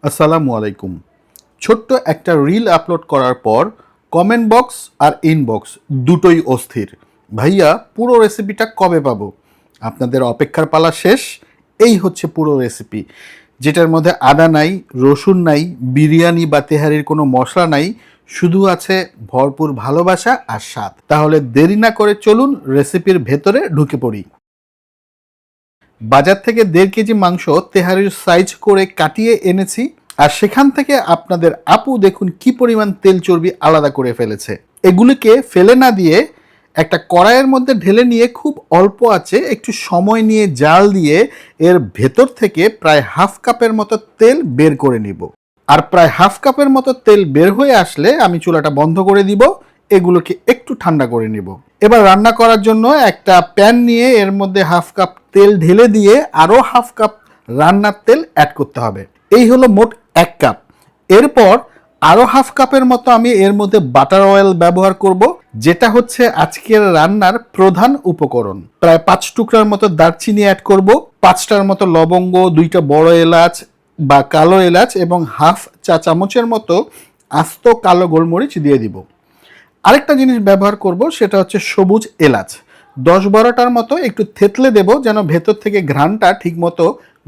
আসসালামু আলাইকুম। ছোট্ট একটা রিল আপলোড করার পর কমেন্ট বক্স আর ইনবক্স দুটোই অস্থির। ভাইয়া পুরো রেসিপিটা কবে পাবো? আপনাদের অপেক্ষার পালা শেষ। এই হচ্ছে পুরো রেসিপি, যেটার মধ্যে আদা নাই, রসুন নাই, বিরিয়ানি বা তেহারির কোনো মশলা নাই, শুধু আছে ভরপুর ভালোবাসা আর স্বাদ। তাহলে দেরি না করে চলুন রেসিপির ভেতরে ঢুকে পড়ি। বাজার থেকে 1.5 কেজি মাংস তেহারির সাইজ করে কাটিয়ে এনেছি। আর সেখান থেকে আপনাদের আপু দেখুন কি পরিমাণ তেল চর্বি আলাদা করে ফেলেছে। এগুলিকে ফেলে না দিয়ে একটা কড়াইয়ের মধ্যে ঢেলে নিয়ে খুব অল্প আঁচে একটু সময় নিয়ে জাল দিয়ে এর ভেতর থেকে প্রায় হাফ কাপের মতো তেল বের করে নিব। আর প্রায় হাফ কাপের মতো তেল বের হয়ে আসলে আমি চুলাটা বন্ধ করে দিব, এগুলোকে একটু ঠান্ডা করে নিব। এবার রান্না করার জন্য একটা প্যান নিয়ে এর মধ্যে হাফ কাপ তেল ঢেলে দিয়ে আরও হাফ কাপ রান্নার তেল অ্যাড করতে হবে। এই হলো মোট 1 কাপ। এরপর আরও হাফ কাপের মতো আমি এর মধ্যে বাটার অয়েল ব্যবহার করব, যেটা হচ্ছে আজকের রান্নার প্রধান উপকরণ। প্রায় 5 টুকরার মতো দারচিনি অ্যাড করব, 5টার মতো লবঙ্গ, 2টা বড় এলাচ বা কালো এলাচ এবং হাফ চা চামচের মতো আস্ত কালো গোলমরিচ দিয়ে দিব। আরেকটা জিনিস ব্যবহার করব, সেটা হচ্ছে সবুজ এলাচ। 10-12টার মতো একটু থেতলে দেব, যেন ভেতর থেকে ঘ্রাণটা ঠিকমতো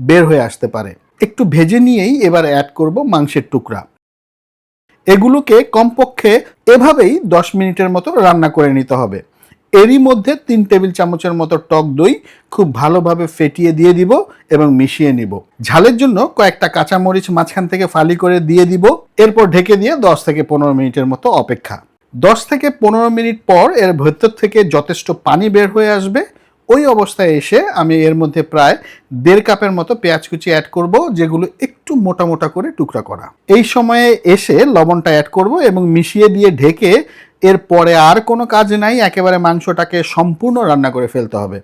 বের হয়ে আসতে পারে। একটু ভেজে নিয়েই এবার অ্যাড করব মাংসের টুকরা। এগুলোকে কমপক্ষে এভাবেই 10 মিনিটের মতো রান্না করে নিতে হবে। এরই মধ্যে 3 টেবিল চামচের মতো টক দই খুব ভালোভাবে ফেটিয়ে দিয়ে দিব এবং মিশিয়ে নিব। ঝালের জন্য কয়েকটা কাঁচামরিচ মাঝখান থেকে ফালি করে দিয়ে দিব। এরপর ঢেকে দিয়ে 10 থেকে 15 মিনিটের মতো অপেক্ষা। 10 থেকে 15 মিনিট পর এর ভেতর থেকে যথেষ্ট পানি বের হয়ে আসবে। ওই অবস্থায় এসে আমি এর মধ্যে প্রায় 1.5 কাপের মতো পেঁয়াজ কুচি অ্যাড করব, যেগুলো একটু মোটা মোটা করে টুকরা করা। এই সময়ে এসে লবণটা অ্যাড করব এবং মিশিয়ে দিয়ে ঢেকে এরপরে আর কোনো কাজ নাই, একেবারে মাংসটাকে সম্পূর্ণ রান্না করে ফেলতে হবে।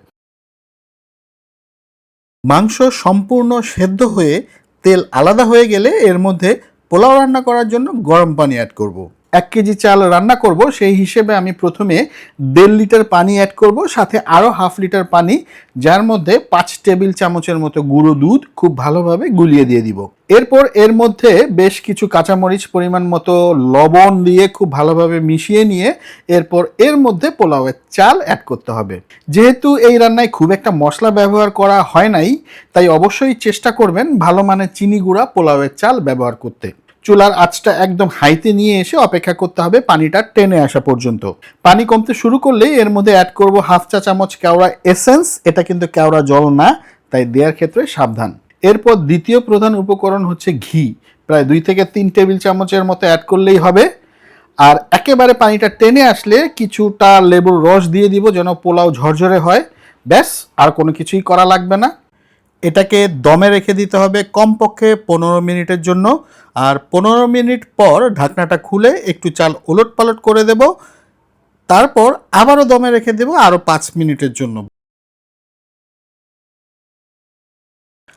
মাংস সম্পূর্ণ সেদ্ধ হয়ে তেল আলাদা হয়ে গেলে এর মধ্যে পোলাও রান্না করার জন্য গরম পানি অ্যাড করব। 1 কেজি চাল রান্না করব, সেই হিসেবে আমি প্রথমে 1.5 লিটার পানি অ্যাড করব, সাথে আরও হাফ লিটার পানি, যার মধ্যে 5 টেবিল চামচের মতো গুঁড়ো দুধ খুব ভালোভাবে গুলিয়ে দিয়ে দিব। এরপর এর মধ্যে বেশ কিছু কাঁচামরিচ পরিমাণ মতো লবণ দিয়ে খুব ভালোভাবে মিশিয়ে নিয়ে এরপর এর মধ্যে পোলাওয়ের চাল অ্যাড করতে হবে। যেহেতু এই রান্নায় খুব একটা মশলা ব্যবহার করা হয় নাই, তাই অবশ্যই চেষ্টা করবেন ভালো মানের চিনি গুঁড়া পোলাওয়ের চাল ব্যবহার করতে। চুলার আঁচটা একদম হাইতে নিয়ে এসে অপেক্ষা করতে হবে পানিটা টেনে আসা পর্যন্ত। পানি কমতে শুরু করলেই এর মধ্যে অ্যাড করব হাফ চা চামচ কেওড়া এসেন্স। এটা কিন্তু কেওড়া জল না, তাই দেওয়ার ক্ষেত্রে সাবধান। এরপর দ্বিতীয় প্রধান উপকরণ হচ্ছে ঘি। প্রায় 2 থেকে 3 টেবিল চামচের মতো অ্যাড করলেই হবে। আর একেবারে পানিটা টেনে আসলে কিছুটা লেবুর রস দিয়ে দিব, যেন পোলাও ঝরঝরে হয়। ব্যাস, আর কোনো কিছুই করা লাগবে না। এটাকে দমে রেখে দিতে হবে কমপক্ষে 15 মিনিটের জন্য। আর 15 মিনিট পর ঢাকনাটা খুলে একটু চাল ওলট পালট করে দেব। তারপর আবারও দমে রেখে দেব আরও 5 মিনিটের জন্য।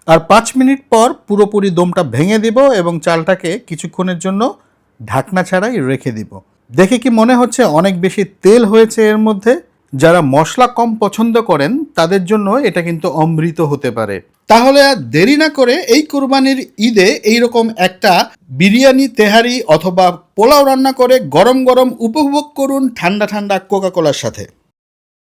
আর 5 মিনিট পর পুরোপুরি দমটা ভেঙে দিব এবং চালটাকে কিছুক্ষণের জন্য ঢাকনা ছাড়াই রেখে দিব। দেখে কি মনে হচ্ছে অনেক বেশি তেল হয়েছে এর মধ্যে? যারা মশলা কম পছন্দ করেন তাদের জন্য এটা কিন্তু অমৃত হতে পারে। তাহলে আর দেরি না করে এই কুরবানির ঈদে এইরকম একটা বিরিয়ানি, তেহারি অথবা পোলাও রান্না করে গরম গরম উপভোগ করুন ঠান্ডা ঠান্ডা কোকা কোলার সাথে।